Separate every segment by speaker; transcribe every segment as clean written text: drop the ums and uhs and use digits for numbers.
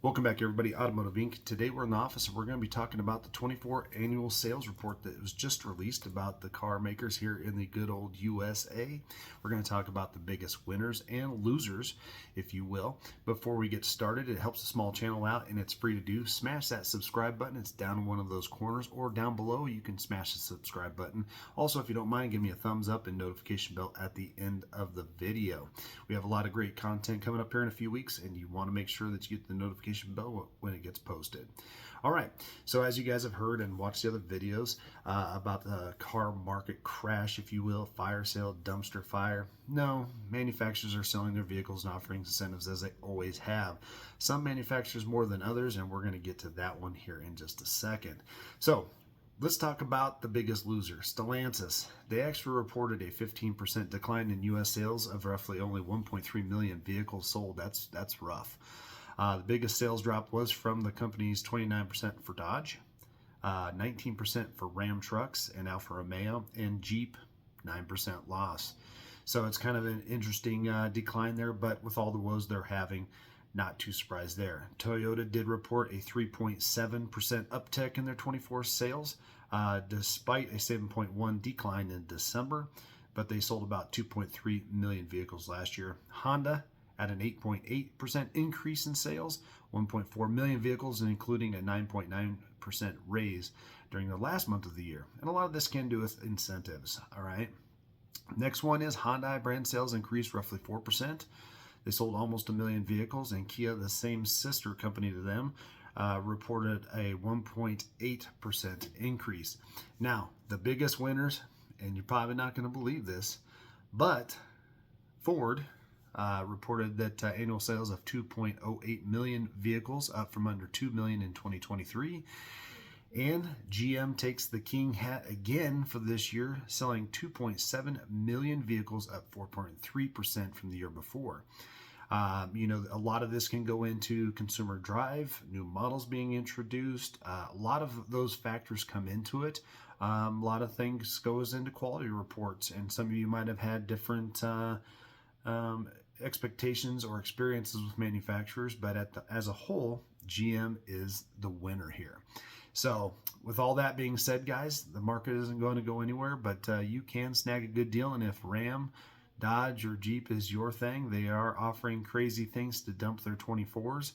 Speaker 1: Welcome back, everybody. Automotive Inc. Today we're in the office and we're going to be talking about the 24 annual sales report that was just released about the car makers here in the good old USA. We're going to talk about the biggest winners and losers, if you will. Before we get started, it helps the small channel out and it's free to do. Smash that subscribe button. It's down in one of those corners, or down below you can smash the subscribe button. Also, if you don't mind, give me a thumbs up and notification bell at the end of the video. We have a lot of great content coming up here in a few weeks, and you want to make sure that you get the notification bell when it gets posted. All right, so as you guys have heard and watched the other videos about the car market crash, if you will, fire sale, dumpster fire, no, manufacturers are selling their vehicles and offering incentives as they always have. Some manufacturers more than others, and we're going to get to that one here in just a second. So let's talk about the biggest loser, Stellantis. They actually reported a 15% decline in U.S. sales of roughly only 1.3 million vehicles sold. That's rough. The biggest sales drop was from the company's 29% for Dodge, 19% for Ram trucks and Alfa Romeo, and Jeep, 9% loss. So it's kind of an interesting decline there, but with all the woes they're having, not too surprised there. Toyota did report a 3.7% uptick in their 24 sales, despite a 7.1 decline in December, but they sold about 2.3 million vehicles last year. Honda at an 8.8% increase in sales, 1.4 million vehicles, and including a 9.9% raise during the last month of the year. And a lot of this can do with incentives, all right? Next one is Hyundai brand sales increased roughly 4%. They sold almost 1 million vehicles, and Kia, the same sister company to them, reported a 1.8% increase. Now, the biggest winners, and you're probably not going to believe this, but Ford reported that annual sales of 2.08 million vehicles, up from under 2 million in 2023. And GM takes the king hat again for this year, selling 2.7 million vehicles, up 4.3% from the year before. A lot of this can go into consumer drive, new models being introduced. A lot of those factors come into it. A lot of things goes into quality reports, and some of you might have had different expectations or experiences with manufacturers, but as a whole, GM is the winner here. So with all that being said, guys, the market isn't going to go anywhere, but you can snag a good deal. And if Ram, Dodge, or Jeep is your thing, they are offering crazy things to dump their 24s.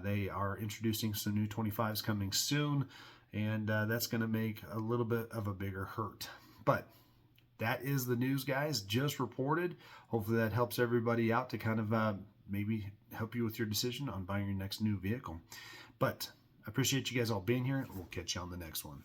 Speaker 1: They are introducing some new 25s coming soon, and that's going to make a little bit of a bigger hurt. But that is the news, guys, just reported. Hopefully that helps everybody out to kind of maybe help you with your decision on buying your next new vehicle. But I appreciate you guys all being here. We'll catch you on the next one.